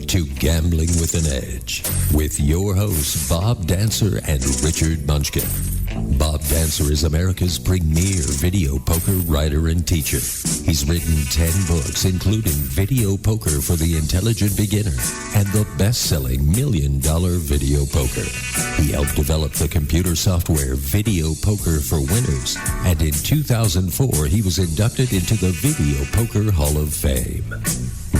to Gambling with an Edge with your hosts, Bob Dancer and Richard Munchkin. Bob Dancer is America's premier video poker writer and teacher. He's written 10 books, including Video Poker for the Intelligent Beginner and the best-selling $1 Million Video Poker. He helped develop the computer software Video Poker for Winners, and in 2004, he was inducted into the Video Poker Hall of Fame.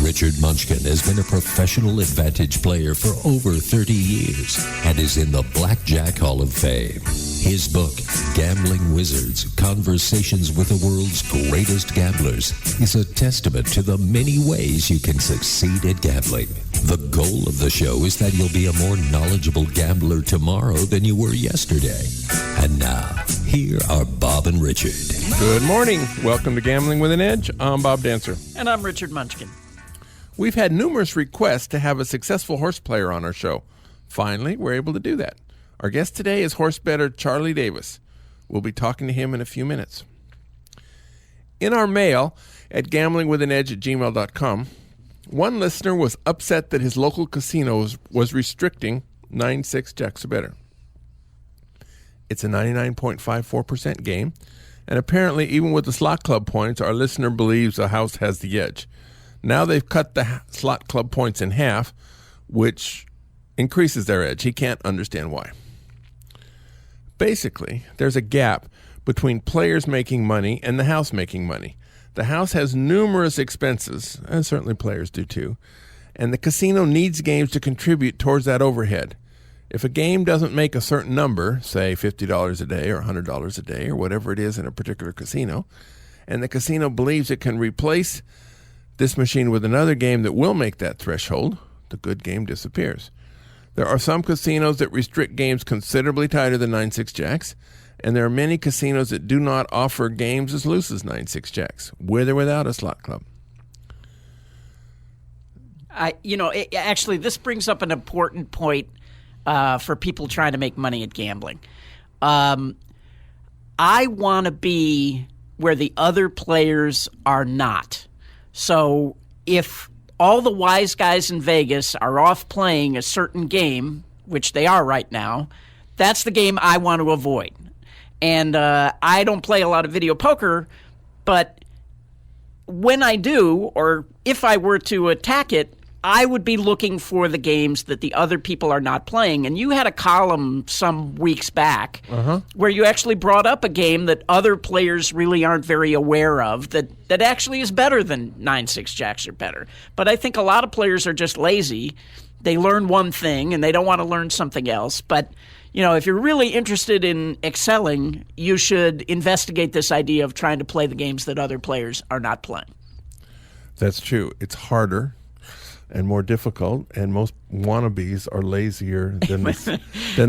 Richard Munchkin has been a professional advantage player for over 30 years and is in the Blackjack Hall of Fame. His book, Gambling Wizards, Conversations with the World's Greatest Gamblers, is a testament to the many ways you can succeed at gambling. The goal of the show is that you'll be a more knowledgeable gambler tomorrow than you were yesterday. And now, here are Bob and Richard. Good morning. Welcome to Gambling with an Edge. I'm Bob Dancer. And I'm Richard Munchkin. We've had numerous requests to have a successful horse player on our show. Finally, we're able to do that. Our guest today is horse bettor Charlie Davis. We'll be talking to him in a few minutes. In our mail at gamblingwithanedge@gmail.com, one listener was upset that his local casino was restricting 9-6 jacks or better. It's a 99.54% game, and apparently even with the slot club points, our listener believes the house has the edge. Now they've cut the slot club points in half, which increases their edge. He can't understand why. Basically, there's a gap between players making money and the house making money. The house has numerous expenses, and certainly players do too, and the casino needs games to contribute towards that overhead. If a game doesn't make a certain number, say $50 a day or $100 a day or whatever it is in a particular casino, and the casino believes it can replace this machine with another game that will make that threshold, the good game disappears. There are some casinos that restrict games considerably tighter than 9-6 jacks, and there are many casinos that do not offer games as loose as 9-6 jacks, with or without a slot club. Actually, this brings up an important point for people trying to make money at gambling. I want to be where the other players are not. So if all the wise guys in Vegas are off playing a certain game, which they are right now, that's the game I want to avoid. And I don't play a lot of video poker, but when I do, or if I were to attack it, I would be looking for the games that the other people are not playing. And you had a column some weeks back where you actually brought up a game that other players really aren't very aware of that actually is better than 9-6 jacks or better. But I think a lot of players are just lazy. They learn one thing and they don't want to learn something else. But, you know, if you're really interested in excelling, you should investigate this idea of trying to play the games that other players are not playing. That's true. It's harder and more difficult, and most wannabes are lazier than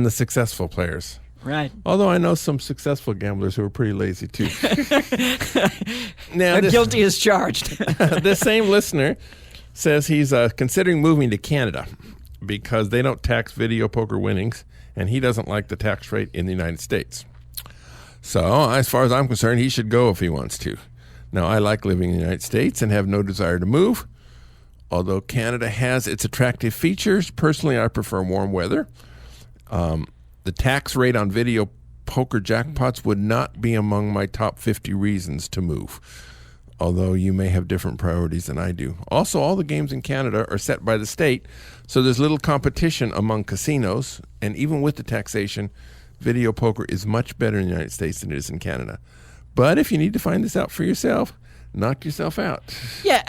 the successful players. Right. Although I know some successful gamblers who are pretty lazy too. Now, guilty as charged. This same listener says he's considering moving to Canada because they don't tax video poker winnings, and he doesn't like the tax rate in the United States. So, as far as I'm concerned, he should go if he wants to. Now, I like living in the United States and have no desire to move. Although Canada has its attractive features, personally I prefer warm weather. The tax rate on video poker jackpots would not be among my top 50 reasons to move, although you may have different priorities than I do. Also, all the games in Canada are set by the state, so there's little competition among casinos, and even with the taxation, video poker is much better in the United States than it is in Canada. But if you need to find this out for yourself, knock yourself out. Yeah,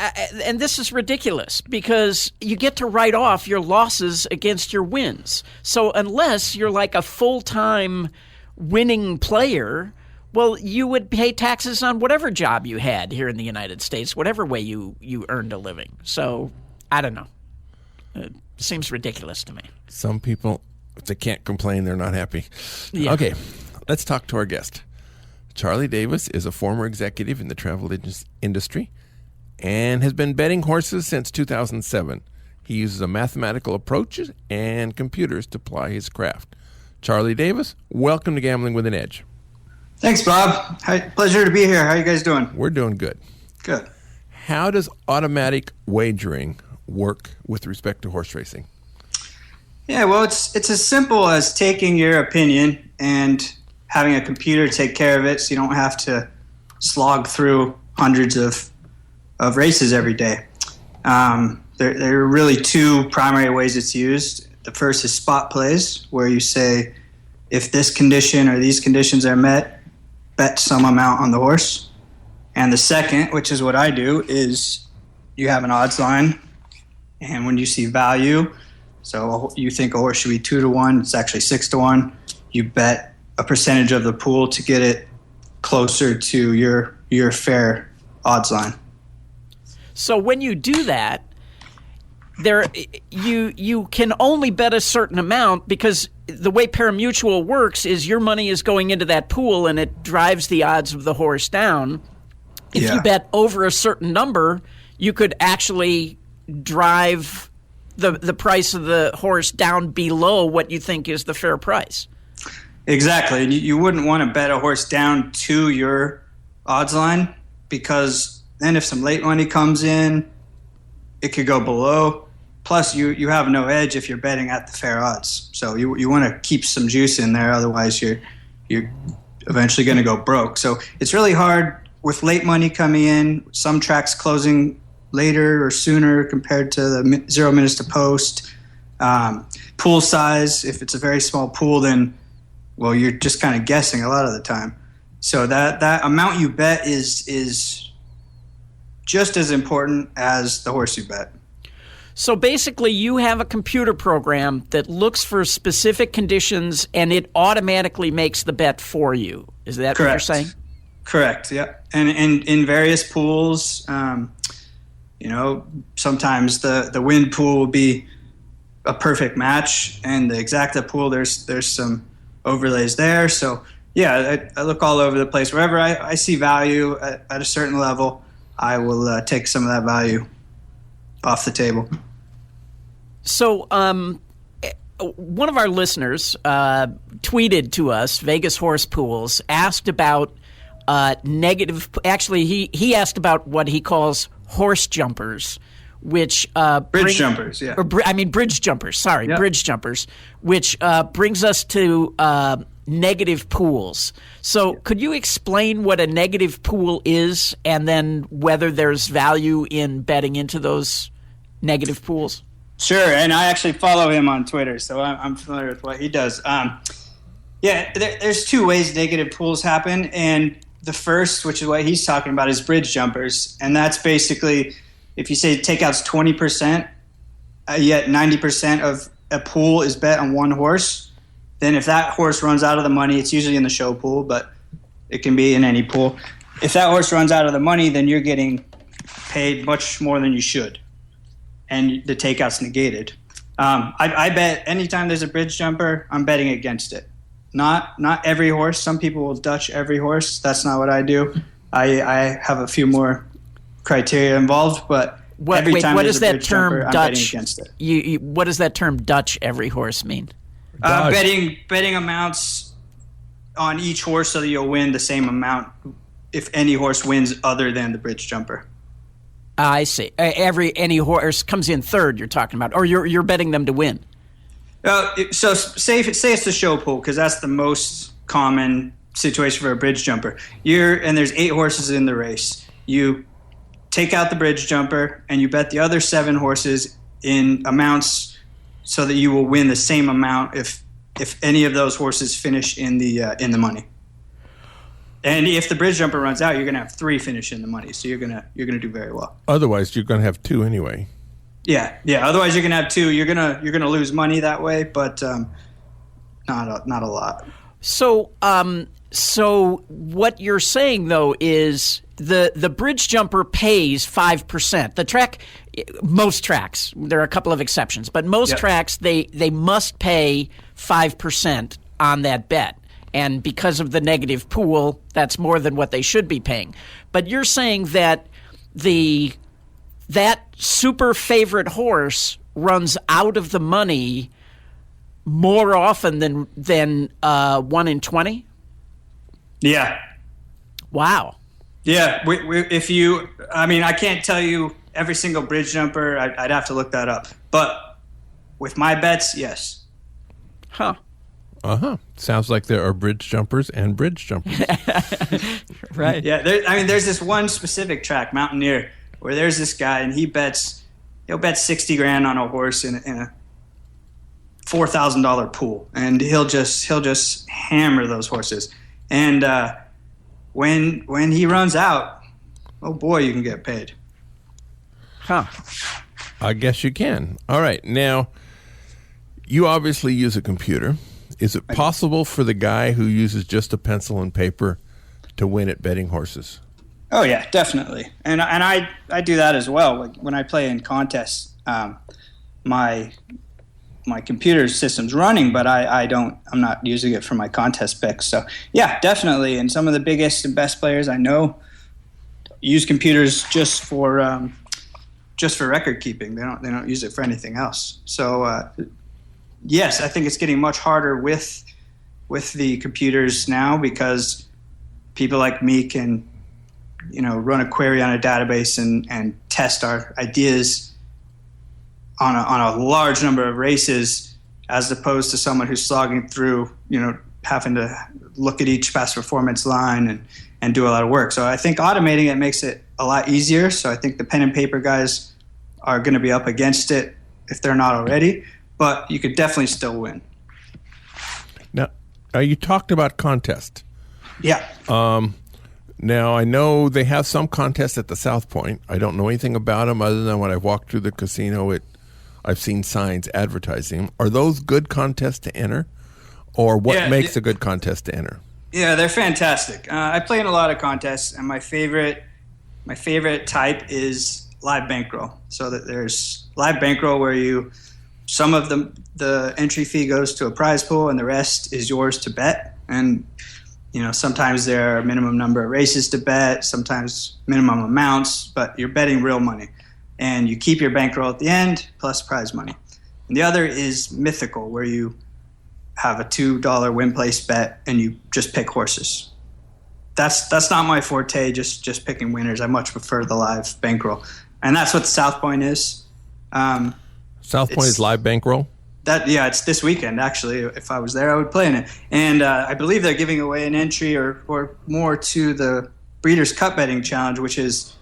and this is ridiculous because you get to write off your losses against your wins. So unless you're like a full-time winning player, well, you would pay taxes on whatever job you had here in the United States, whatever way you earned a living. So I don't know. It seems ridiculous to me. Some people, if they can't complain, they're not happy. Yeah. Okay, let's talk to our guest. Charlie Davis is a former executive in the travel industry and has been betting horses since 2007. He uses a mathematical approach and computers to ply his craft. Charlie Davis, welcome to Gambling with an Edge. Thanks, Bob. Pleasure to be here. How are you guys doing? We're doing good. Good. How does automatic wagering work with respect to horse racing? Yeah, well, it's as simple as taking your opinion and having a computer take care of it, so you don't have to slog through hundreds of races every day. There are really two primary ways it's used. The first is spot plays, where you say, if this condition or these conditions are met, bet some amount on the horse. And the second, which is what I do, is you have an odds line, and when you see value, so you think a horse should be 2-1, it's actually 6-1, you bet a percentage of the pool to get it closer to your fair odds line. So when you do that, you can only bet a certain amount, because the way parimutuel works is your money is going into that pool and it drives the odds of the horse down. If you bet over a certain number, you could actually drive the price of the horse down below what you think is the fair price. Exactly. And you wouldn't want to bet a horse down to your odds line, because then if some late money comes in, it could go below. Plus, you have no edge if you're betting at the fair odds. So you want to keep some juice in there, otherwise you're eventually going to go broke. So it's really hard with late money coming in, some tracks closing later or sooner compared to the 0 minutes to post. Pool size, if it's a very small pool, then, well, you're just kind of guessing a lot of the time. So that amount you bet is just as important as the horse you bet. So basically, you have a computer program that looks for specific conditions, and it automatically makes the bet for you. Is that what you're saying? Correct, yeah. And in various pools, sometimes the wind pool will be a perfect match, and the exacta pool, there's some overlays there. So, yeah, I look all over the place. Wherever I see value at a certain level, I will take some of that value off the table. So one of our listeners tweeted to us, Vegas Horse Pools, asked about negative – actually, he asked about what he calls horse jumpers, which bridge jumpers, yeah. Bridge jumpers, sorry, yep. Bridge jumpers, which brings us to negative pools. So could you explain what a negative pool is, and then whether there's value in betting into those negative pools? Sure, and I actually follow him on Twitter, so I'm familiar with what he does. There's two ways negative pools happen, and the first, which is what he's talking about, is bridge jumpers, and that's basically if you say takeout's 20%, yet 90% of a pool is bet on one horse, then if that horse runs out of the money, it's usually in the show pool, but it can be in any pool. If that horse runs out of the money, then you're getting paid much more than you should, and the takeout's negated. I bet anytime there's a bridge jumper, I'm betting against it. Not every horse. Some people will Dutch every horse. That's not what I do. I have a few more criteria involved, but every time there's a bridge jumper, I'm betting against it. What does that term Dutch every horse mean? Betting amounts on each horse so that you'll win the same amount if any horse wins other than the bridge jumper. I see. Any horse comes in third, you're talking about, or you're betting them to win. So say it's the show pool, because that's the most common situation for a bridge jumper. And there's 8 horses in the race. You take out the bridge jumper and you bet the other 7 horses in amounts so that you will win the same amount if any of those horses finish in the money. And if the bridge jumper runs out, you're going to have 3 finish in the money, so you're gonna do very well. Otherwise, you're going to have 2 anyway. Yeah. Otherwise, you're going to have 2. You're gonna lose money that way, but not a lot. So what you're saying though is the bridge jumper pays 5%. Most tracks, there are a couple of exceptions, but most tracks they must pay 5% on that bet. And because of the negative pool, that's more than what they should be paying. But you're saying that that super favorite horse runs out of the money more often than 1 in 20? Yeah. Wow. Yeah. I can't tell you every single bridge jumper, I'd have to look that up. But with my bets, yes. Huh. Sounds like there are bridge jumpers and bridge jumpers. Right. Yeah, there's this one specific track, Mountaineer, where there's this guy and he'll bet $60,000 on a horse in a $4,000 pool, and he'll just hammer those horses. And when he runs out, oh boy, you can get paid. Huh. I guess you can. All right. Now, you obviously use a computer. Is it possible for the guy who uses just a pencil and paper to win at betting horses? Oh yeah, definitely. And I do that as well. Like when I play in contests, my computer system's running, but I'm not using it for my contest picks. So yeah, definitely. And some of the biggest and best players I know use computers just for record keeping. They don't use it for anything else. So yes, I think it's getting much harder with the computers now, because people like me can, run a query on a database and test our ideas on a large number of races, as opposed to someone who's slogging through, having to look at each past performance line and do a lot of work. So I think automating it makes it a lot easier. So I think the pen and paper guys are going to be up against it if they're not already, but you could definitely still win. Now, you talked about contest. Yeah. Now, I know they have some contests at the South Point. I don't know anything about them other than when I've walked through the casino, I've seen signs advertising them. Are those good contests to enter? Or what makes a good contest to enter? Yeah, they're fantastic. I play in a lot of contests, and my favorite type is live bankroll. So that there's live bankroll where some of the entry fee goes to a prize pool and the rest is yours to bet. And sometimes there are a minimum number of races to bet, sometimes minimum amounts, but you're betting real money. And you keep your bankroll at the end plus prize money. And the other is mythical, where you have a $2 win place bet and you just pick horses. That's not my forte, just picking winners. I much prefer the live bankroll. And that's what the South Point is. South Point is live bankroll? It's this weekend, actually. If I was there, I would play in it. And I believe they're giving away an entry or more to the Breeders' Cup Betting Challenge, which is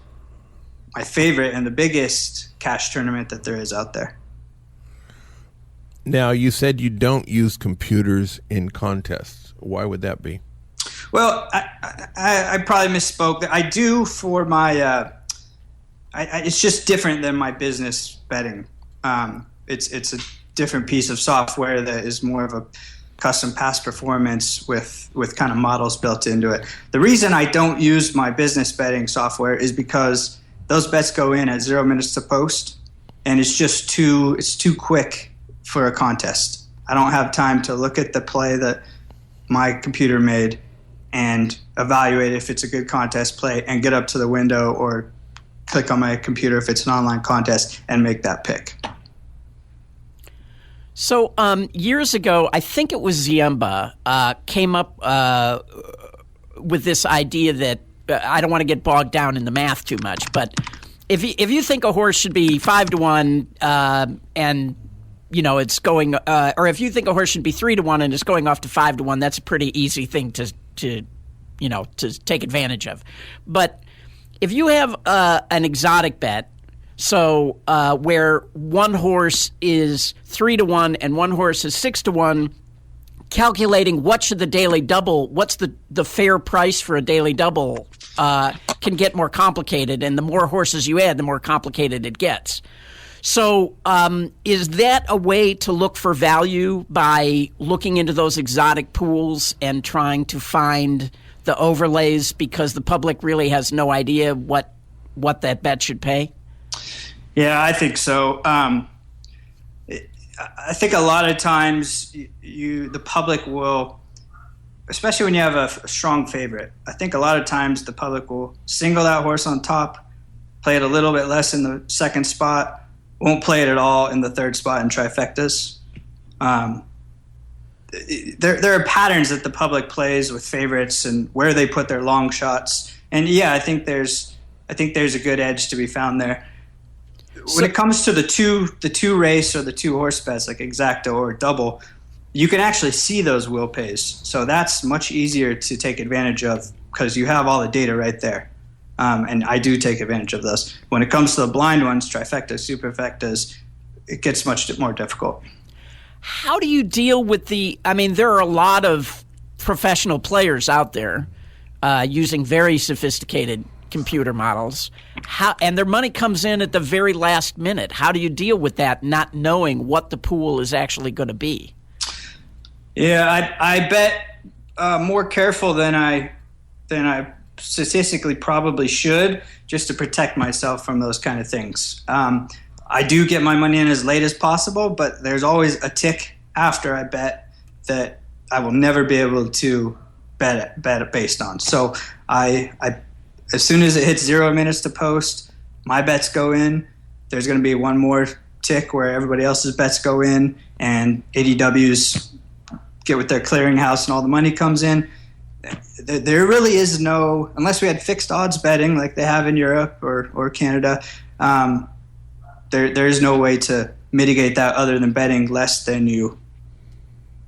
my favorite and the biggest cash tournament that there is out there. Now, you said you don't use computers in contests. Why would that be? Well, I probably misspoke. I do for my it's just different than my business betting. It's a different piece of software that is more of a custom past performance with kind of models built into it. The reason I don't use my business betting software is because those bets go in at 0 minutes to post, and it's too quick for a contest. I don't have time to look at the play that my computer made and evaluate if it's a good contest play and get up to the window or click on my computer if it's an online contest and make that pick. So years ago, I think it was Ziemba came up with this idea that I don't want to get bogged down in the math too much, but if you think a horse should be 5-1 and it's going, or if you think a horse should be 3-1 and it's going off to 5-1, that's a pretty easy thing to take advantage of. But if you have an exotic bet, so where one horse is 3-1 and one horse is 6-1, calculating what should the daily double, what's the fair price for a daily double can get more complicated, and the more horses you add, the more complicated it gets. So is that a way to look for value by looking into those exotic pools and trying to find the overlays because the public really has no idea what that bet should pay? Yeah, I think so. I think a lot of times the public will, especially when you have a strong favorite, I think a lot of times the public will single that horse on top, play it a little bit less in the second spot, won't play it at all in the third spot in trifectas. There are patterns that the public plays with favorites and where they put their long shots. And yeah, I think there's a good edge to be found there. when it comes to the two race or the 2 horse bets like exacta or double, you can actually see those wheel pays. So that's much easier to take advantage of because you have all the data right there. And I do take advantage of those. When it comes to the blind ones, trifectas, superfectas, it gets much more difficult. How do you deal with there are a lot of professional players out there using very sophisticated computer models, and their money comes in at the very last minute. How do you deal with that, not knowing what the pool is actually going to be? Yeah, I bet more careful than I statistically probably should, just to protect myself from those kind of things. I do get my money in as late as possible, but there's always a tick after I bet that I will never be able to bet it based on. So I as soon as it hits 0 minutes to post, my bets go in. There's going to be one more tick where everybody else's bets go in, and ADWs get with their clearinghouse and all the money comes in. There really is no, unless we had fixed odds betting like they have in Europe or Canada, there is no way to mitigate that other than betting less than you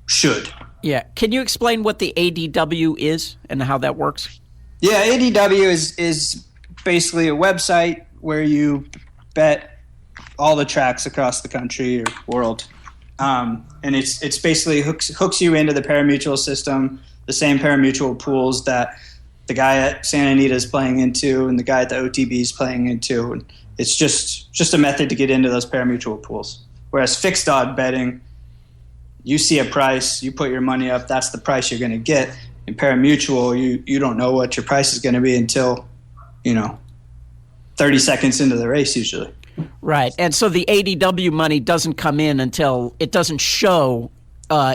should. Yeah. Can you explain what the ADW is and how that works? Yeah, ADW is basically a website where you bet all the tracks across the country or world. And it's basically hooks you into the parimutuel system, the same parimutuel pools that the guy at Santa Anita is playing into and the guy at the OTB is playing into. And it's just a method to get into those parimutuel pools. Whereas fixed odd betting, you see a price, you put your money up, that's the price you're going to get. In parimutuel, you don't know what your price is going to be until, 30 seconds into the race usually. Right. And so the ADW money doesn't come in until it doesn't show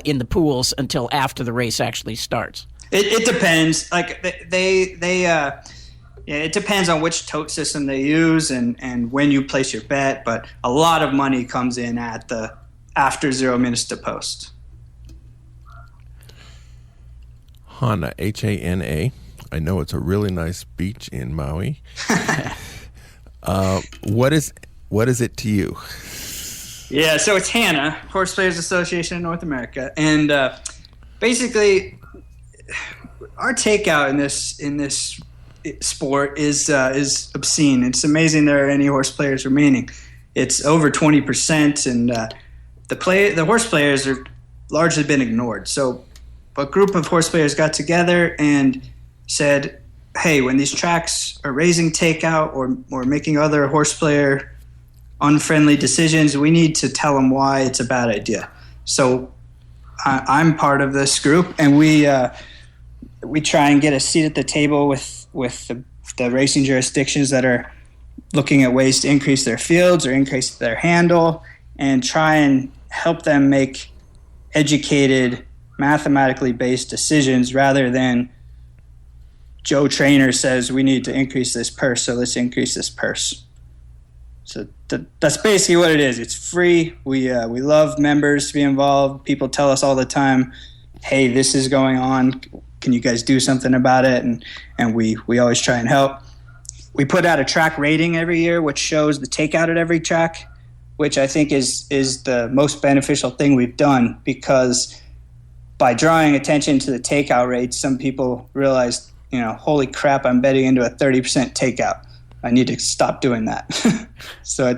in the pools until after the race actually starts. It depends. Like it depends on which tote system they use and when you place your bet. But a lot of money comes in at the after 0 minutes to post. Hana, Hana. I know it's a really nice beach in Maui. What is it to you? Yeah, so it's HANA, Horse Players Association of North America, and basically, our takeout in this sport is obscene. It's amazing there are any horse players remaining. It's over 20%, and the horse players are largely been ignored. So a group of horse players got together and said, hey, when these tracks are raising takeout or making other horse player unfriendly decisions, we need to tell them why it's a bad idea. So I'm part of this group, and we try and get a seat at the table with the racing jurisdictions that are looking at ways to increase their fields or increase their handle, and try and help them make educated, mathematically based decisions rather than Joe Trainer says we need to increase this purse, so let's increase this purse. So that's basically what it is. It's free. We love members to be involved. People tell us all the time, hey, this is going on. Can you guys do something about it? And we always try and help. We put out a track rating every year, which shows the takeout at every track, which I think is the most beneficial thing we've done, because by drawing attention to the takeout rates, some people realize, holy crap, I'm betting into a 30% takeout. I need to stop doing that. So I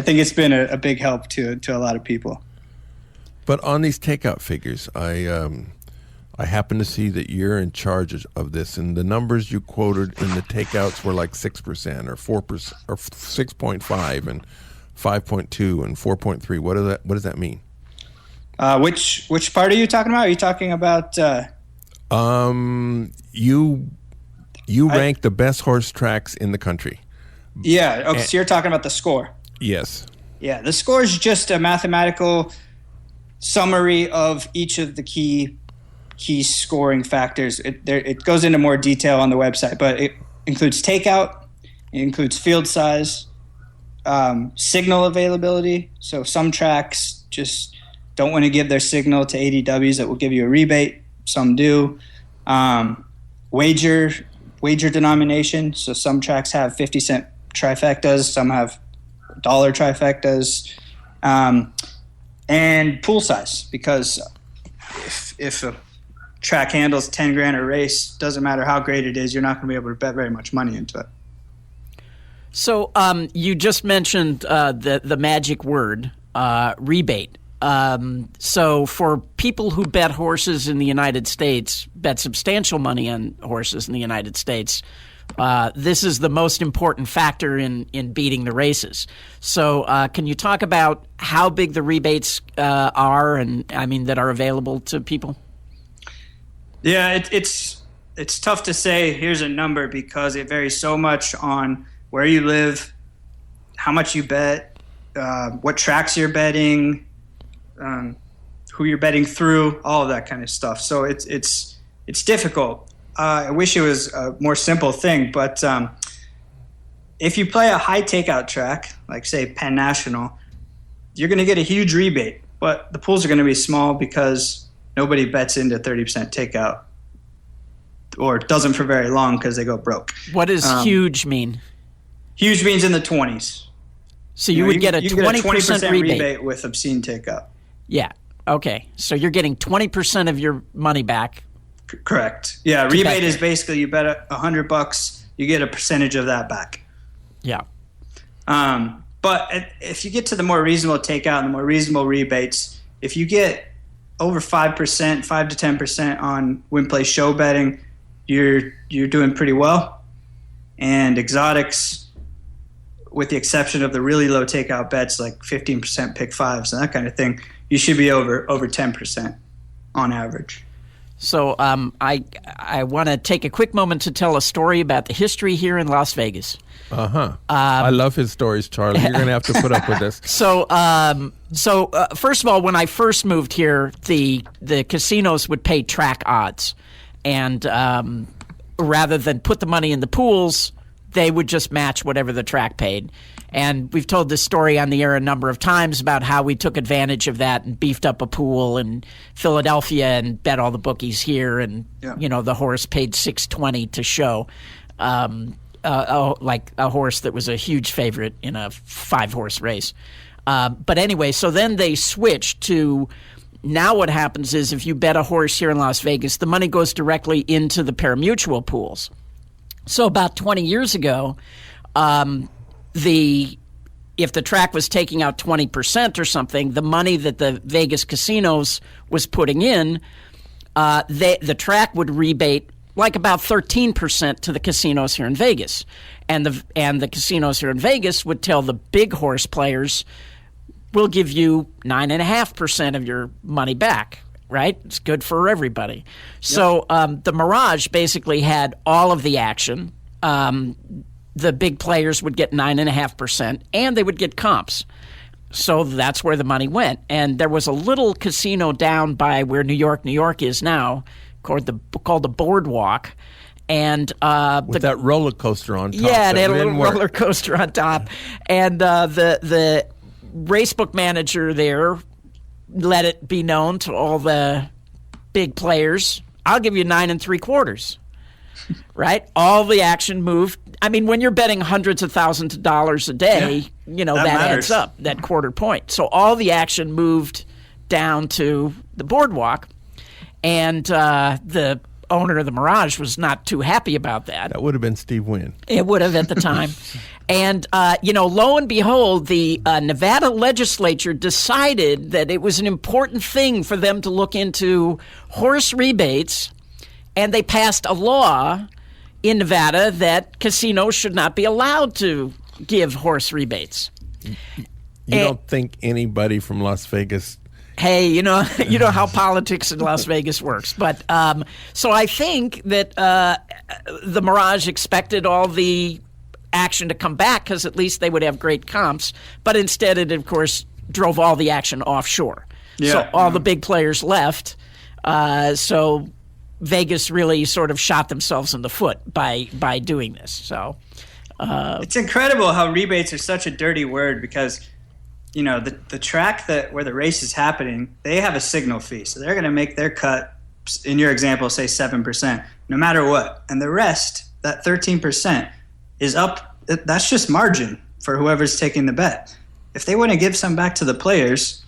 think it's been a big help to a lot of people. But on these takeout figures, I happen to see that you're in charge of this, and the numbers you quoted in the takeouts were like 6% or 4% or 6.5 and 5.2 and 4.3. What does that mean? Which part are you talking about? Are you talking about? You rank the best horse tracks in the country. Yeah. Okay. So you're talking about the score. Yes. Yeah. The score is just a mathematical summary of each of the key scoring factors. It goes into more detail on the website, but it includes takeout, it includes field size, signal availability. So some tracks just don't want to give their signal to ADWs that will give you a rebate. Some do. Wager denomination. So some tracks have 50-cent trifectas, some have dollar trifectas, and pool size, because if a track handles 10 grand a race, doesn't matter how great it is, you're not going to be able to bet very much money into it. So you just mentioned the magic word, rebate. So for people who bet horses in the United States, bet substantial money on horses in the United States, this is the most important factor in beating the races. So can you talk about how big the rebates are, and that are available to people? Yeah, it's tough to say here's a number, because it varies so much on where you live, how much you bet, what tracks you're betting, who you're betting through, all of that kind of stuff. So it's difficult. I wish it was a more simple thing, but if you play a high takeout track, like say Penn National, you're going to get a huge rebate, but the pools are going to be small because nobody bets into 30% takeout, or doesn't for very long because they go broke. What does huge mean? Huge means in the 20s. So you would get a 20% rebate with obscene takeout. Yeah. Okay. So you're getting 20% of your money back. Correct. Yeah. Rebate is basically you bet $100, you get a percentage of that back. Yeah. But if you get to the more reasonable takeout and the more reasonable rebates, if you get over 5%, 5 to 10% on win play show betting, you're doing pretty well. And exotics, with the exception of the really low takeout bets like 15% pick fives and that kind of thing, you should be over 10% on average. So I want to take a quick moment to tell a story about the history here in Las Vegas. I love his stories, Charlie. You're going to have to put up with this. So first of all, when I first moved here, the casinos would pay track odds, and rather than put the money in the pools, they would just match whatever the track paid. And we've told this story on the air a number of times about how we took advantage of that and beefed up a pool in Philadelphia and bet all the bookies here. And, the horse paid $620 to show, like a horse that was a huge favorite in a 5-horse race. But anyway, so then they switched to now what happens is if you bet a horse here in Las Vegas, the money goes directly into the parimutuel pools. So about 20 years ago, if the track was taking out 20% or something, the money that the Vegas casinos was putting in, the track would rebate like about 13% to the casinos here in Vegas, and the casinos here in Vegas would tell the big horse players, "We'll give you 9.5% of your money back." Right? It's good for everybody. Yep. So the Mirage basically had all of the action. The big players would get 9.5%, and they would get comps. So that's where the money went. And there was a little casino down by where New York is now, called the Boardwalk. And with that roller coaster on top. Yeah, they had a little roller coaster on top. And the racebook manager there let it be known to all the big players, "I'll give you 9 3/4." Right? All the action moved. I mean, when you're betting hundreds of thousands of dollars a day, that adds up, that quarter point. So all the action moved down to the Boardwalk, and the owner of the Mirage was not too happy about that. That would have been Steve Wynn. It would have at the time. And, lo and behold, the Nevada legislature decided that it was an important thing for them to look into horse rebates, and they passed a law in Nevada that casinos should not be allowed to give horse rebates. You don't think anybody from Las Vegas... Hey, you know how politics in Las Vegas works. But so I think that the Mirage expected all the action to come back because at least they would have great comps. But instead it, of course, drove all the action offshore. Yeah. So all the big players left. So Vegas really sort of shot themselves in the foot by doing this. So it's incredible how rebates are such a dirty word because the track where the race is happening, they have a signal fee, so they're going to make their cut. In your example, say 7%, no matter what, and the rest, that 13%, is up. That's just margin. for whoever's taking the bet. If they want to give some back to the players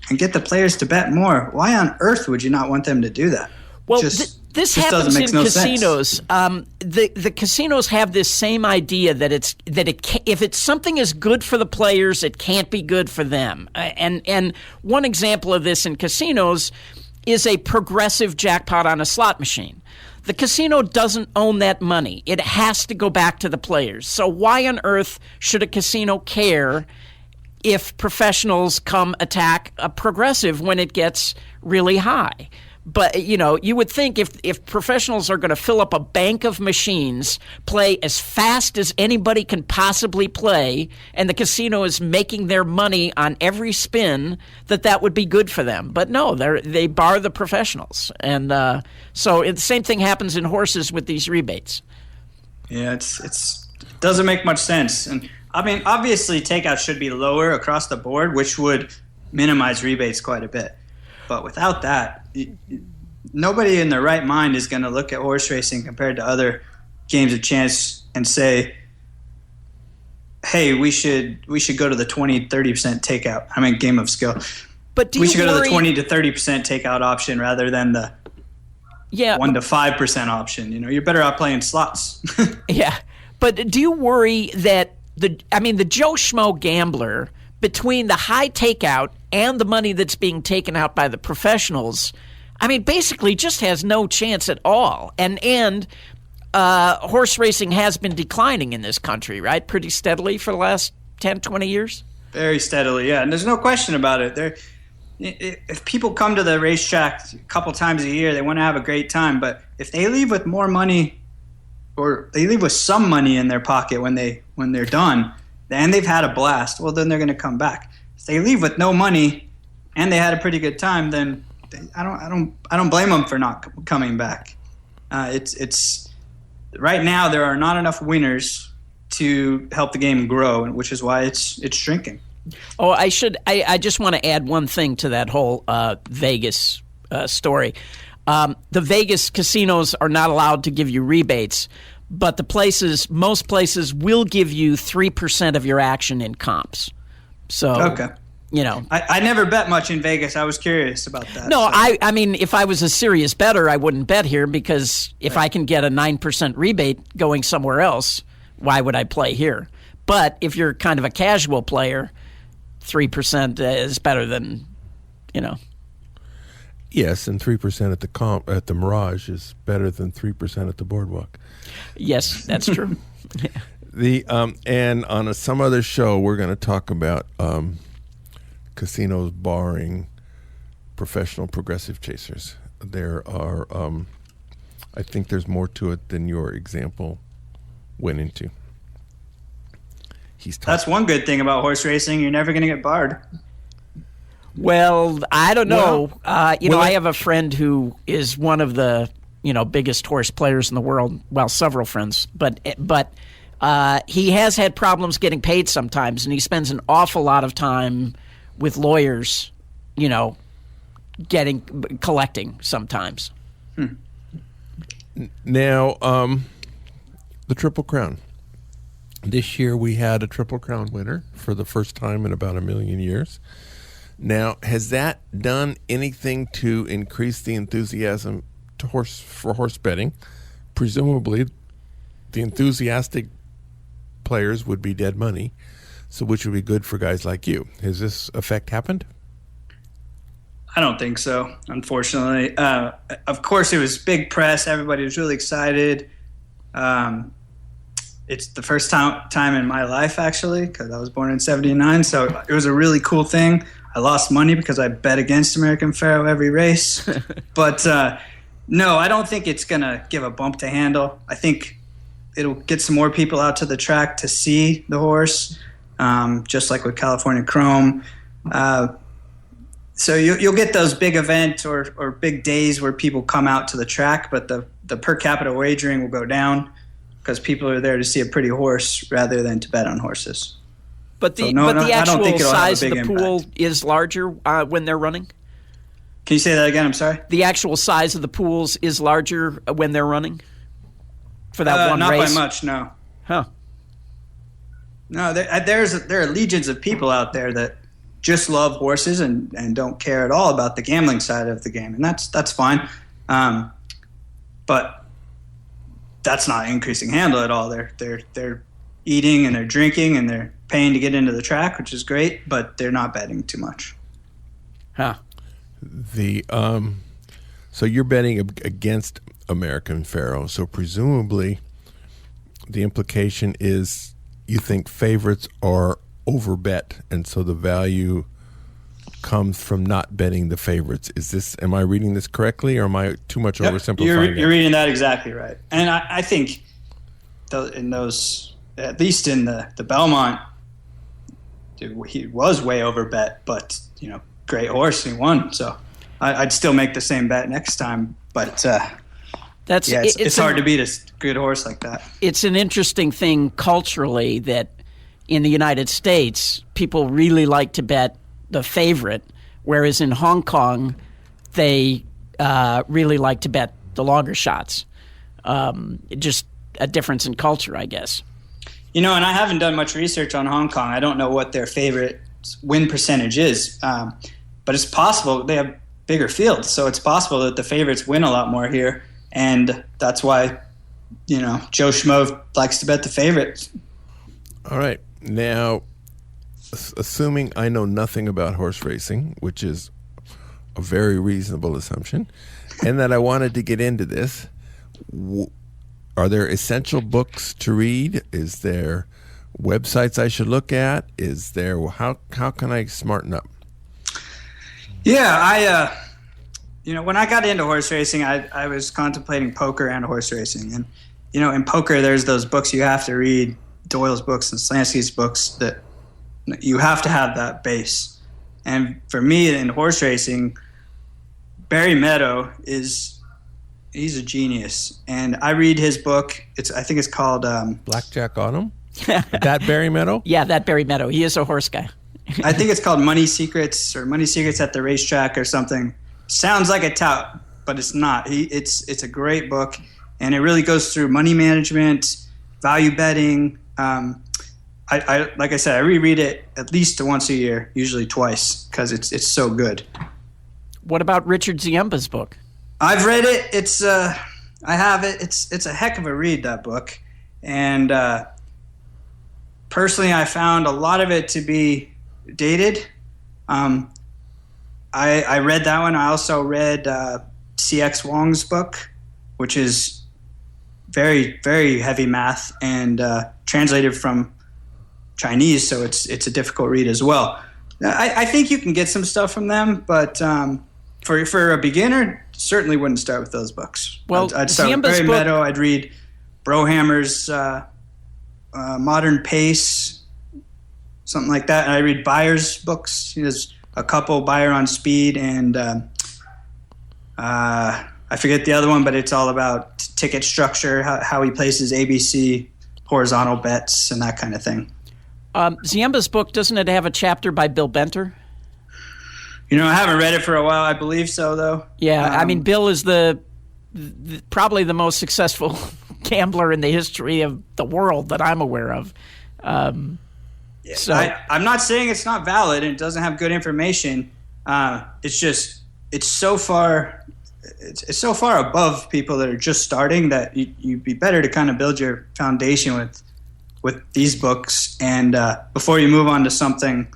and get the players to bet more, why on earth would you not want them to do that? Well, this happens in casinos. The casinos have this same idea that if it's something is good for the players, it can't be good for them. And one example of this in casinos is a progressive jackpot on a slot machine. The casino doesn't own that money. It has to go back to the players. So why on earth should a casino care if professionals come attack a progressive when it gets really high? But, you would think if professionals are going to fill up a bank of machines, play as fast as anybody can possibly play, and the casino is making their money on every spin, that would be good for them. But no, they bar the professionals. And so the same thing happens in horses with these rebates. Yeah, it doesn't make much sense. And I mean, obviously takeout should be lower across the board, which would minimize rebates quite a bit. But without that, nobody in their right mind is going to look at horse racing compared to other games of chance and say, hey, we should go to the 20-30% takeout. I mean, game of skill. But we should go to the 20 to 30% takeout option rather than the 1 to 5% option. You're better off playing slots. Yeah. But do you worry that the Joe Schmo gambler, between the high takeout and the money that's being taken out by the professionals, basically just has no chance at all. And horse racing has been declining in this country, right? Pretty steadily for the last 10, 20 years? Very steadily, yeah. And there's no question about it. If people come to the racetrack a couple times a year, they want to have a great time. But if they leave with more money, or they leave with some money in their pocket when they're done, and they've had a blast, well, then they're going to come back. If they leave with no money and they had a pretty good time, then I don't blame them for not coming back. It's right now there are not enough winners to help the game grow, which is why it's shrinking. Oh, I just want to add one thing to that whole Vegas story. The Vegas casinos are not allowed to give you rebates, but most places will give you 3% of your action in comps. So, okay. I never bet much in Vegas. I was curious about that. No, so. I mean, if I was a serious bettor, I wouldn't bet here, because if I can get a 9% rebate going somewhere else, why would I play here? But if you're kind of a casual player, 3% is better than, Yes, and 3% at the Mirage is better than 3% at the Boardwalk. Yes, that's true. And on some other show, we're going to talk about casinos barring professional progressive chasers. There are, I think there's more to it than your example went into. That's one good thing about horse racing. You're never going to get barred. Well, I don't know. I have a friend who is one of the biggest horse players in the world. Well, several friends, but he has had problems getting paid sometimes, and he spends an awful lot of time with lawyers, collecting sometimes. Now, the Triple Crown. This year we had a Triple Crown winner for the first time in about 1 million years. Now, has that done anything to increase the enthusiasm for horse betting? Presumably, the enthusiastic players would be dead money, so which would be good for guys like you. Has this effect happened? I don't think so, unfortunately. Of course, it was big press. Everybody was really excited. It's the first time in my life, actually, because I was born in 79, so it was a really cool thing. I lost money because I bet against American Pharoah every race. But no, I don't think it's going to give a bump to handle. I think it'll get some more people out to the track to see the horse, just like with California Chrome. So you'll get those big events or big days where people come out to the track, but the per capita wagering will go down because people are there to see a pretty horse rather than to bet on horses. But the actual size of the pool is larger when they're running? Can you say that again? I'm sorry? The actual size of the pools is larger when they're running for that one not race? Not by much, no. Huh. No, there are legions of people out there that just love horses and don't care at all about the gambling side of the game, and that's fine. But that's not increasing handle at all. They're eating and they're drinking and they're paying to get into the track, which is great, but they're not betting too much. Huh. So you're betting against American Pharoah. So presumably the implication is you think favorites are overbet, and so the value comes from not betting the favorites. Am I reading this correctly, or am I too much oversimplifying? You're reading that exactly right. And I think in those, at least in the Belmont, he was way overbet, but great horse, he won. So I'd still make the same bet next time, but it's hard to beat a good horse like that. It's an interesting thing culturally that in the United States, people really like to bet the favorite, whereas in Hong Kong, they really like to bet the longer shots. Just a difference in culture, I guess. And I haven't done much research on Hong Kong. I don't know what their favorite win percentage is, but it's possible. They have bigger fields, so it's possible that the favorites win a lot more here, and that's why, Joe Schmo likes to bet the favorite. All right. Now, assuming I know nothing about horse racing, which is a very reasonable assumption, and that I wanted to get into this, are there essential books to read? Is there websites I should look at? Is there how can I smarten up? Yeah, when I got into horse racing, I was contemplating poker and horse racing, and in poker there's those books you have to read, Doyle's books and Slansky's books, that you have to have that base. And for me in horse racing, Barry Meadow he's a genius, and I read his book. I think it's called Blackjack Autumn. That Barry Meadow? Yeah, that Barry Meadow. He is a horse guy. I think it's called Money Secrets or Money Secrets at the Racetrack or something. Sounds like a tout, but it's not. It's a great book, and it really goes through money management, value betting. I like I said, I reread it at least once a year, usually twice, because it's so good. What about Richard Ziemba's book? I've read it. I have it. It's a heck of a read, that book, and personally, I found a lot of it to be dated. I read that one. I also read CX Wong's book, which is very, very heavy math and translated from Chinese, so it's a difficult read as well. I think you can get some stuff from them, but for a beginner, certainly wouldn't start with those books. Well, I'd start with Barry Meadow. I'd read Brohammer's Modern Pace, something like that. And I read Byer's books. He has a couple, Byer on Speed, and I forget the other one, but it's all about ticket structure, how he places ABC, horizontal bets, and that kind of thing. Ziemba's book, doesn't it have a chapter by Bill Benter? I haven't read it for a while. I believe so, though. Yeah, I mean, Bill is probably the most successful gambler in the history of the world that I'm aware of. So I'm not saying it's not valid and it doesn't have good information. It's just it's so far above people that are just starting that you'd be better to kind of build your foundation with these books and before you move on to something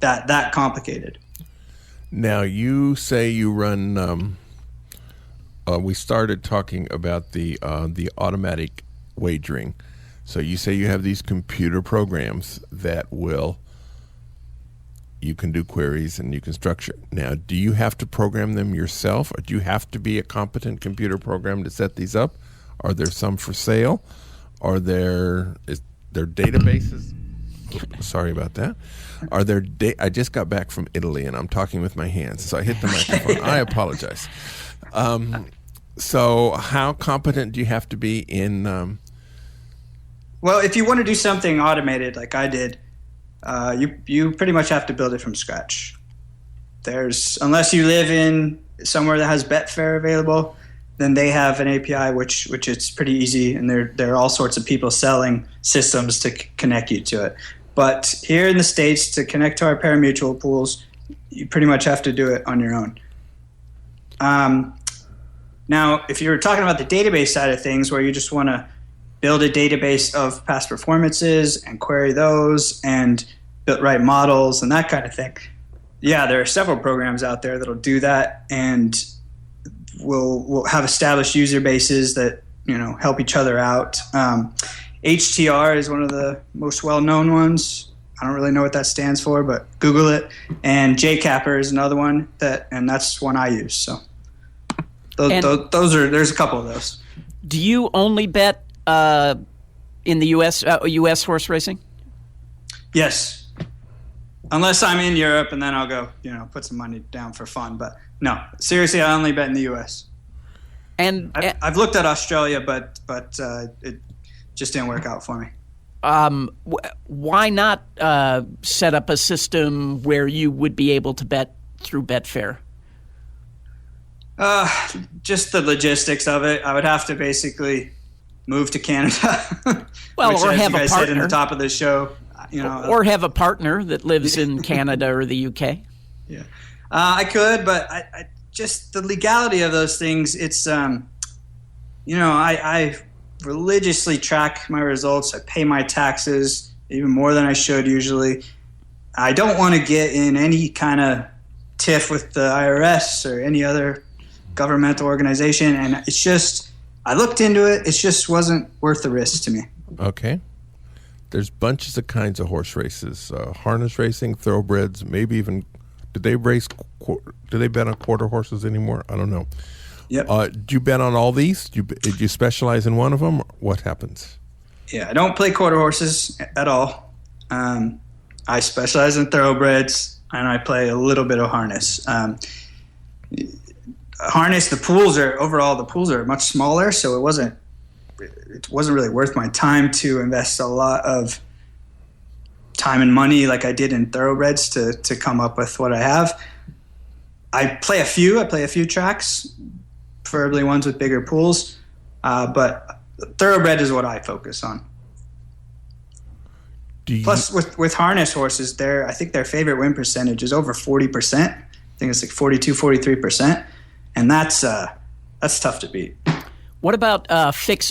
that complicated. Now, you say you run we started talking about the automatic wagering. So you say you have these computer programs that you can do queries and you can structure. Now, do you have to program them yourself, or do you have to be a competent computer program to set these up? Are there some for sale? Are there databases? Sorry about that. Are there? I just got back from Italy and I'm talking with my hands, so I hit the microphone. I apologize. So, how competent do you have to be in? Well, if you want to do something automated like I did, you pretty much have to build it from scratch. Unless you live in somewhere that has Betfair available, then they have an API which it's pretty easy, and there are all sorts of people selling systems to connect you to it. But here in the States, to connect to our pari-mutuel pools, you pretty much have to do it on your own. Now, if you're talking about the database side of things, where you just want to build a database of past performances and query those and write models and that kind of thing, yeah, there are several programs out there that'll do that, and we'll have established user bases that help each other out. HTR is one of the most well-known ones. I don't really know what that stands for, but Google it. And JCapper is another one and that's one I use. So there's a couple of those. Do you only bet in the U.S. horse racing? Yes, unless I'm in Europe, and then I'll go put some money down for fun. But no, seriously, I only bet in the U.S. And I've looked at Australia, but it just didn't work out for me. Why not set up a system where you would be able to bet through Betfair? Just the logistics of it. I would have to basically move to Canada. Well, which, or as have you guys a partner. said in the top of the show, or have a partner that lives in Canada or the UK. Yeah, I could, but I just the legality of those things. It's I religiously track my results. I pay my taxes even more than I should usually. I don't want to get in any kind of tiff with the IRS or any other governmental organization, and it's just I looked into it. It just wasn't worth the risk to me. Okay. There's bunches of kinds of horse races, harness racing, thoroughbreds, maybe even do they bet on quarter horses anymore? I don't know. Yep. Do you bet on all these? Do you specialize in one of them? What happens? Yeah, I don't play quarter horses at all. I specialize in thoroughbreds, and I play a little bit of harness. Harness, the pools are much smaller, so it wasn't really worth my time to invest a lot of time and money like I did in thoroughbreds to come up with what I have. I play a few tracks, preferably ones with bigger pools, but thoroughbred is what I focus on. Plus, with harness horses, I think their favorite win percentage is over 40%. I think it's like 42, 43%, and that's tough to beat. What about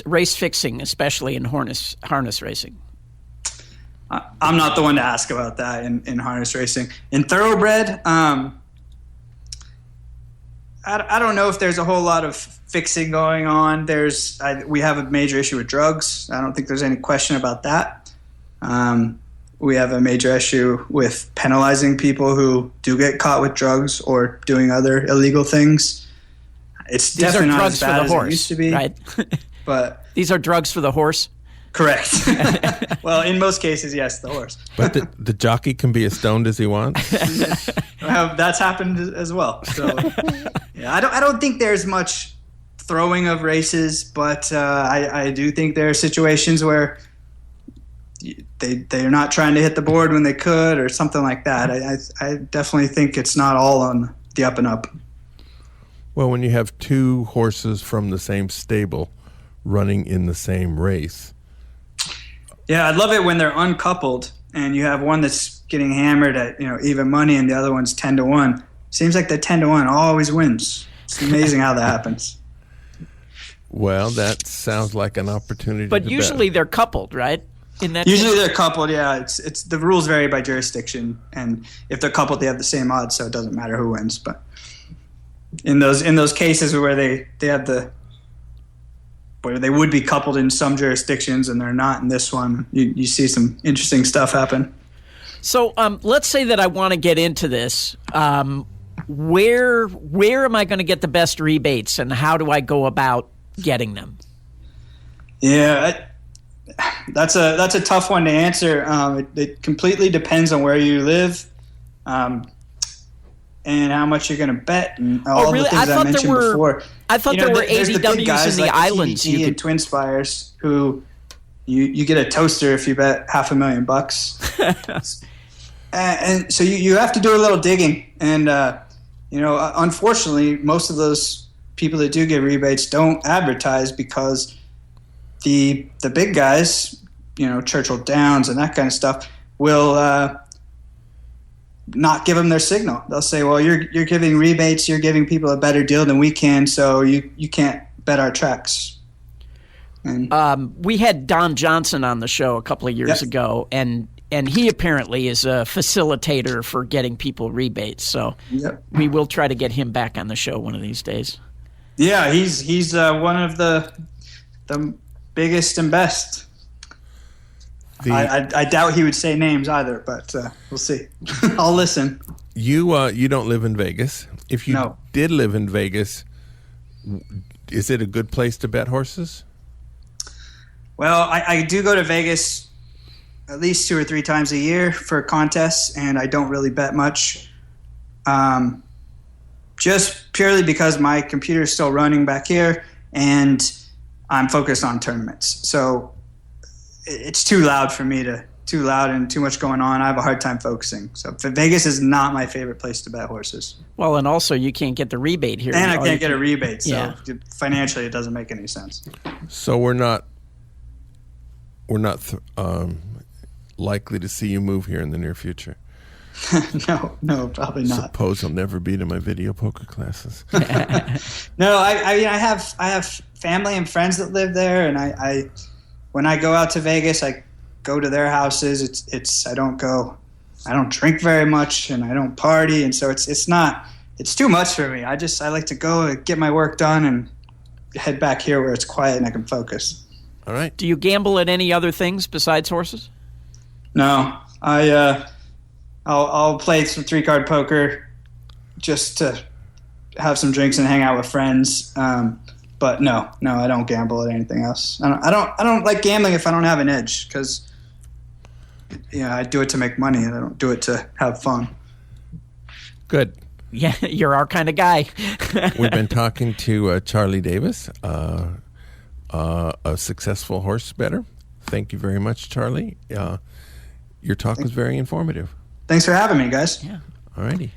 race fixing, especially in harness racing? I'm not the one to ask about that in harness racing. In thoroughbred, I don't know if there's a whole lot of fixing going on. We have a major issue with drugs. I don't think there's any question about that. We have a major issue with penalizing people who do get caught with drugs or doing other illegal things. It's These definitely are not drugs as for bad the as horse, it used to be. right? But these are drugs for the horse? Correct. Well, in most cases, yes, the horse. But the jockey can be as stoned as he wants. That's happened as well. So, yeah, I don't think there's much throwing of races, but I do think there are situations where they're not trying to hit the board when they could, or something like that. I definitely think it's not all on the up and up. Well, when you have two horses from the same stable running in the same race. Yeah, I'd love it when they're uncoupled and you have one that's getting hammered at even money and the other one's 10-1. Seems like the 10-1 always wins. It's amazing how that happens. Well, that sounds like an opportunity. But to usually bet. they're coupled, right? Usually they're coupled. Yeah, it's the rules vary by jurisdiction, and if they're coupled, they have the same odds, so it doesn't matter who wins. But in those cases where they have where they would be coupled in some jurisdictions and they're not in this one, you see some interesting stuff happen. So let's say that I want to get into this. Where am I going to get the best rebates, and how do I go about getting them? Yeah, that's a tough one to answer. It completely depends on where you live, and how much you're going to bet, and all the things I mentioned before. I thought there were there's the big ADWs guys in the like islands. TDT and Twin Spires who you get a toaster if you bet $500,000. And so you have to do a little digging, and unfortunately, most of those people that do get rebates don't advertise because the big guys, Churchill Downs and that kind of stuff, will not give them their signal. They'll say, well, you're giving rebates, you're giving people a better deal than we can, so you can't bet our tracks. And we had Don Johnson on the show a couple of years ago, and he apparently is a facilitator for getting people rebates. So we will try to get him back on the show one of these days. Yeah, he's one of the biggest and best. I doubt he would say names either, but we'll see. I'll listen. You don't live in Vegas. If you did live in Vegas, is it a good place to bet horses? Well, I do go to Vegas at least 2 or 3 times a year for contests, and I don't really bet much. Just purely because my computer is still running back here, and I'm focused on tournaments. So it's too loud for me too loud and too much going on. I have a hard time focusing. So Vegas is not my favorite place to bet horses. Well, and also you can't get the rebate here. And I can't get a rebate, so financially it doesn't make any sense. So we're not likely to see you move here in the near future. No, probably not. Suppose I'll never be to my video poker classes. No, I mean I have family and friends that live there, and I when I go out to Vegas, I go to their houses. I don't drink very much, and I don't party, and so it's too much for me. I like to go and get my work done and head back here where it's quiet and I can focus. All right. Do you gamble at any other things besides horses? No, I'll play some 3-card poker just to have some drinks and hang out with friends. But no, I don't gamble at anything else. I don't like gambling if I don't have an edge, because I do it to make money and I don't do it to have fun. Good. Yeah, you're our kind of guy. We've been talking to Charlie Davis, a successful horse bettor. Thank you very much, Charlie. Your talk was very informative. Thanks for having me, guys. Yeah. All righty.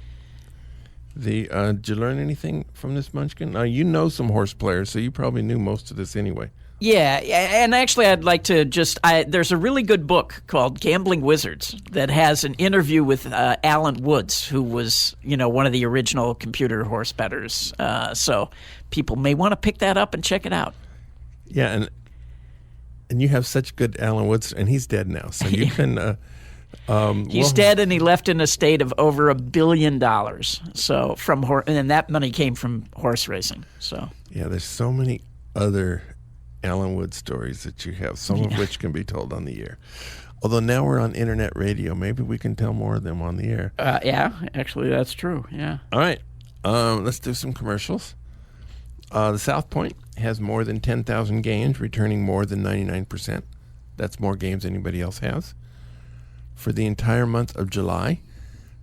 Did you learn anything from this, Munchkin? Now, you know some horse players, so you probably knew most of this anyway. Yeah, and actually I'd like to there's a really good book called Gambling Wizards that has an interview with Alan Woods, who was, one of the original computer horse bettors. So people may want to pick that up and check it out. Yeah, and you have such good Alan Woods, and he's dead now, so you can... he's dead, and he left an estate of over $1 billion. So and that money came from horse racing. So yeah, there's so many other Alan Wood stories that you have, some of which can be told on the air. Although now we're on internet radio, maybe we can tell more of them on the air. Yeah, actually, that's true. Yeah. All right, let's do some commercials. The South Point has more than 10,000 games, returning more than 99%. That's more games than anybody else has. For the entire month of July,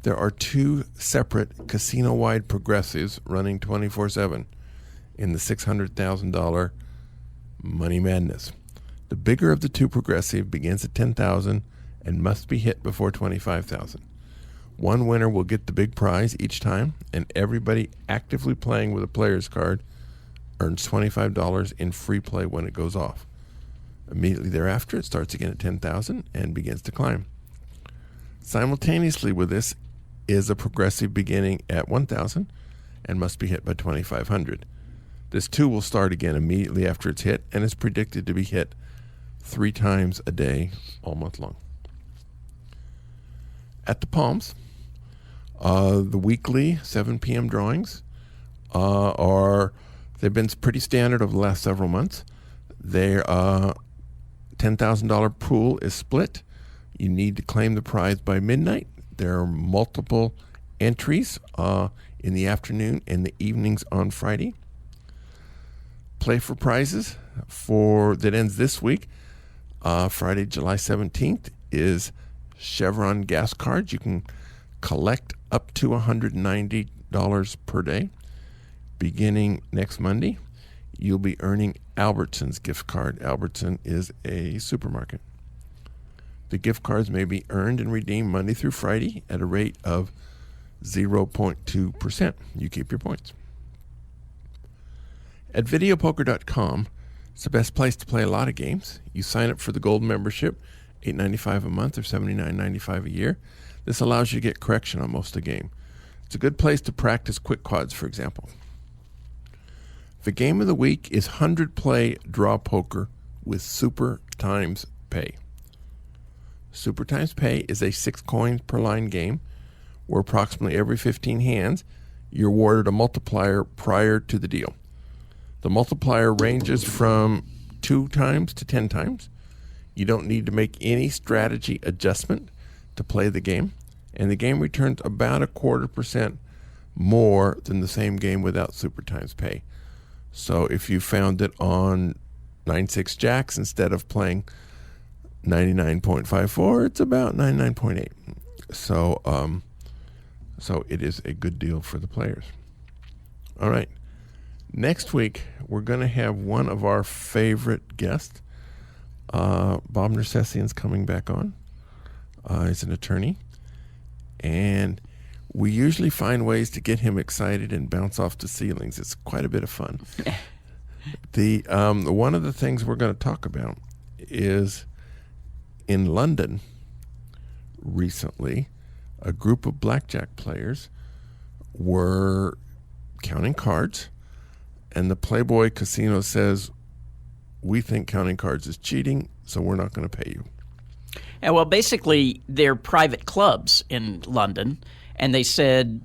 there are 2 separate casino-wide progressives running 24/7 in the $600,000 Money Madness. The bigger of the 2 progressive begins at $10,000 and must be hit before $25,000. One winner will get the big prize each time, and everybody actively playing with a player's card earns $25 in free play when it goes off. Immediately thereafter, it starts again at $10,000 and begins to climb. Simultaneously with this is a progressive beginning at $1,000 and must be hit by $2,500. This too will start again immediately after it's hit and is predicted to be hit 3 times a day all month long. At the Palms, the weekly 7 p.m. drawings they've been pretty standard over the last several months. Their $10,000 pool is split. You need to claim the prize by midnight. There are multiple entries in the afternoon and the evenings on Friday. Play for prizes that ends this week. Friday, July 17th is Chevron gas cards. You can collect up to $190 per day. Beginning next Monday, you'll be earning Albertsons gift card. Albertson is a supermarket. The gift cards may be earned and redeemed Monday through Friday at a rate of 0.2%. You keep your points. At videopoker.com, it's the best place to play a lot of games. You sign up for the gold membership, $8.95 a month or $79.95 a year. This allows you to get correction on most of the game. It's a good place to practice quick quads, for example. The game of the week is 100 play draw poker with Super Times Pay. Super Times Pay is a 6 coins per line game where approximately every 15 hands you're awarded a multiplier prior to the deal. The multiplier ranges from 2 times to 10 times. You don't need to make any strategy adjustment to play the game, and the game returns about 0.25% more than the same game without Super Times Pay. So if you found it on 9-6 jacks instead of playing 99.54, it's about 99.8. So it is a good deal for the players. All right. Next week, we're going to have one of our favorite guests. Bob Nersessian's coming back on. He's an attorney. And we usually find ways to get him excited and bounce off the ceilings. It's quite a bit of fun. One of the things we're going to talk about is in London recently, a group of blackjack players were counting cards, and the Playboy Casino says, we think counting cards is cheating, so we're not going to pay you. And well, basically, they're private clubs in London, and they said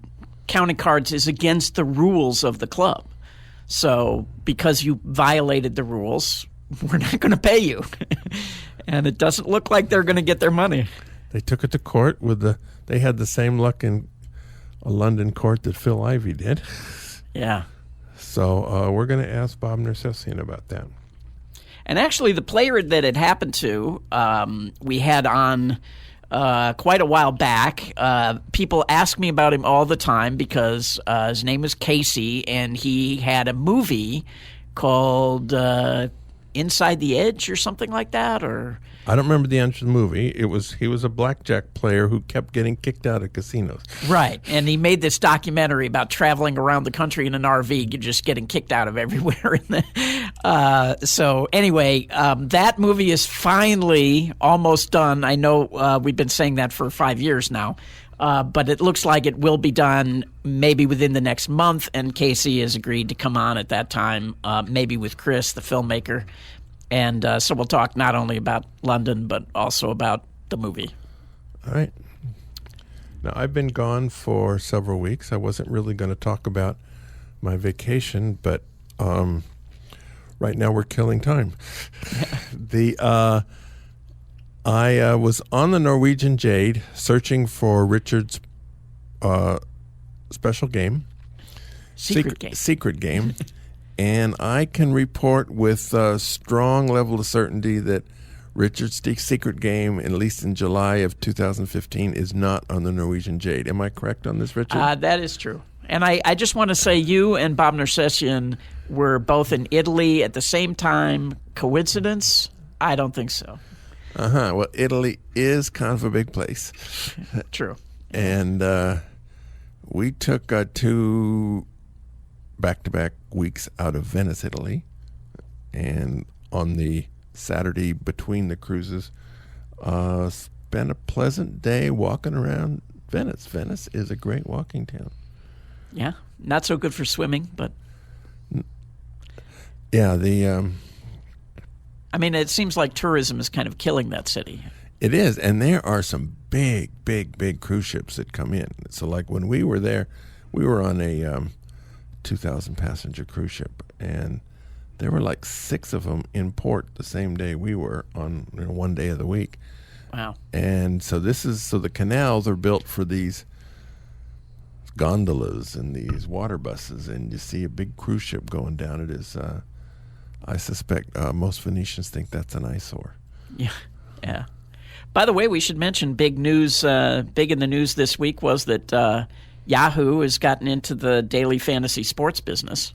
counting cards is against the rules of the club. So because you violated the rules, we're not going to pay you. And it doesn't look like they're going to get their money. They took it to court they had the same luck in a London court that Phil Ivey did. Yeah. So we're going to ask Bob Nersessian about that. And actually, the player that it happened to, we had on quite a while back. People ask me about him all the time because his name was Casey, and he had a movie called Inside the Edge or something like that. Or I don't remember the answer to the movie. He was a blackjack player who kept getting kicked out of casinos. Right, and he made this documentary about traveling around the country in an RV, just getting kicked out of everywhere. So anyway, that movie is finally almost done. I know we've been saying that for 5 years now, but it looks like it will be done maybe within the next month, and Casey has agreed to come on at that time, maybe with Chris, the filmmaker. And so we'll talk not only about London, but also about the movie. All right. Now, I've been gone for several weeks. I wasn't really going to talk about my vacation, but right now we're killing time. I was on the Norwegian Jade searching for Richard's special game. Secret game. And I can report with a strong level of certainty that Richard's secret game, at least in July of 2015, is not on the Norwegian Jade. Am I correct on this, Richard? That is true. And I just want to say you and Bob Nersessian were both in Italy at the same time. Coincidence? I don't think so. Well, Italy is kind of a big place. True. And we took 2 back-to-back weeks out of Venice, Italy. And on the Saturday between the cruises, spent a pleasant day walking around Venice. Venice is a great walking town. Yeah, not so good for swimming, but... Yeah, I mean, it seems like tourism is kind of killing that city. It is, and there are some big cruise ships that come in. So like when we were there, we were on a 2,000-passenger cruise ship, and there were like 6 of them in port the same day we were on one day of the week. Wow. And so the canals are built for these gondolas and these water buses, and you see a big cruise ship going down. It is, I suspect most Venetians think that's an eyesore. Yeah. By the way, we should mention big news. Big in the news this week was that Yahoo has gotten into the daily fantasy sports business.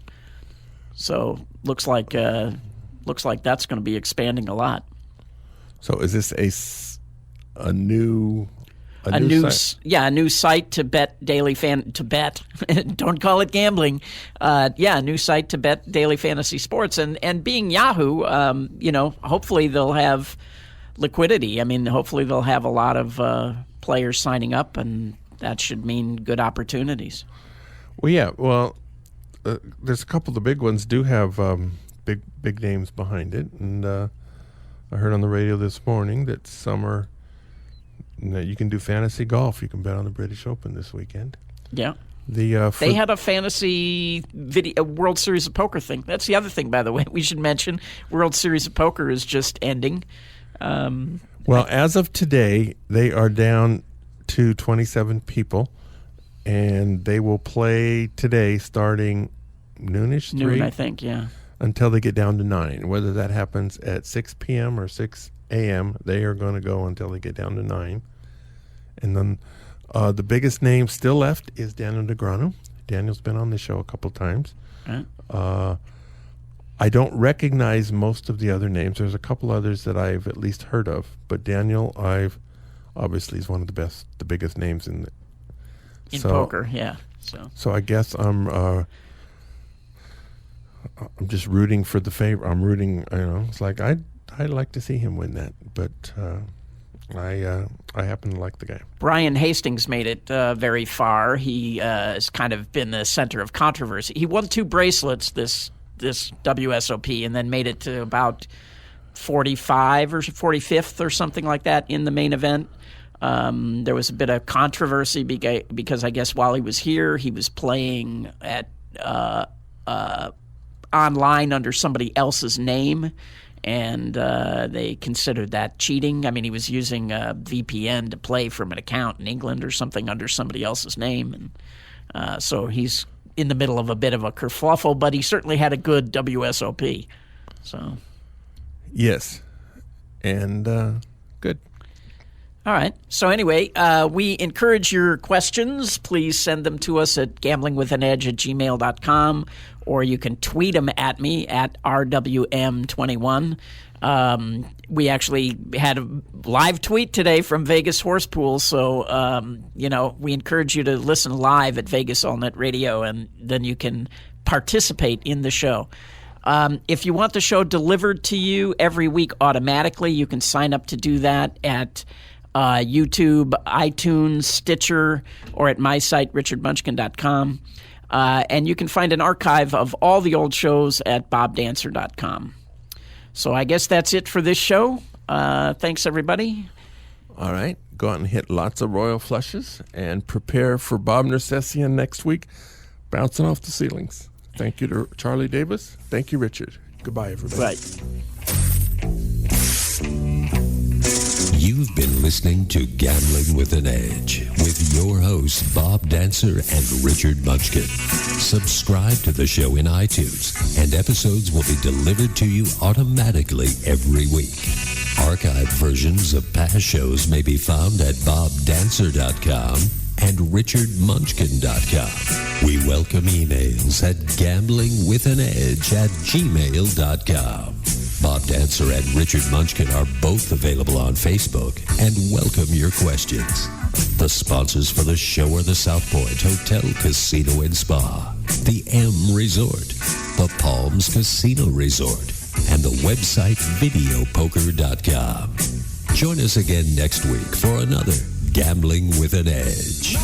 So looks like that's going to be expanding a lot. So is this a new A new site. A new site to bet daily to bet. Don't call it gambling. A new site to bet daily fantasy sports. And being Yahoo, hopefully they'll have liquidity. I mean, hopefully they'll have a lot of players signing up, and that should mean good opportunities. Well, yeah. Well, there's a couple of the big ones do have big names behind it, and I heard on the radio this morning that some are. You can do fantasy golf. You can bet on the British Open this weekend. Yeah. They had a fantasy World Series of Poker thing. That's the other thing, by the way, we should mention. World Series of Poker is just ending. As of today, they are down to 27 people, and they will play today starting noonish, 3? Noon, I think, yeah. Until they get down to 9. Whether that happens at 6 p.m. or 6 a.m., they are going to go until they get down to 9. And then the biggest name still left is Daniel Negreanu. Daniel's been on the show a couple times. Right. I don't recognize most of the other names. There's a couple others that I've at least heard of, but Daniel, obviously is one of the biggest names in poker. Yeah. So I guess I'm just rooting for the favorite. I'm rooting. It's like I'd like to see him win that, but I happen to like the guy. Brian Hastings made it very far. He has kind of been the center of controversy. He won 2 bracelets this WSOP, and then made it to about 45 or 45th or something like that in the main event. There was a bit of controversy because I guess while he was here, he was playing at online under somebody else's name. And they considered that cheating. I mean, he was using a VPN to play from an account in England or something under somebody else's name. And so he's in the middle of a bit of a kerfuffle, but he certainly had a good WSOP. So, yes. And good. All right. So anyway, we encourage your questions. Please send them to us at gamblingwithanedge@gmail.com, or you can tweet them at me at RWM21. We actually had a live tweet today from Vegas Horse Pool, so we encourage you to listen live at Vegas All Net Radio, and then you can participate in the show. If you want the show delivered to you every week automatically, you can sign up to do that at YouTube, iTunes, Stitcher, or at my site, richardmunchkin.com. And you can find an archive of all the old shows at bobdancer.com. So I guess that's it for this show. Thanks, everybody. All right. Go out and hit lots of royal flushes and prepare for Bob Nersessian next week, bouncing off the ceilings. Thank you to Charlie Davis. Thank you, Richard. Goodbye, everybody. Right. You've been listening to Gambling with an Edge with your hosts, Bob Dancer and Richard Munchkin. Subscribe to the show in iTunes, and episodes will be delivered to you automatically every week. Archived versions of past shows may be found at bobdancer.com and richardmunchkin.com. We welcome emails at gamblingwithanedge@gmail.com. Bob Dancer and Richard Munchkin are both available on Facebook and welcome your questions. The sponsors for the show are the South Point Hotel, Casino and Spa, the M Resort, the Palms Casino Resort, and the website videopoker.com. Join us again next week for another Gambling with an Edge.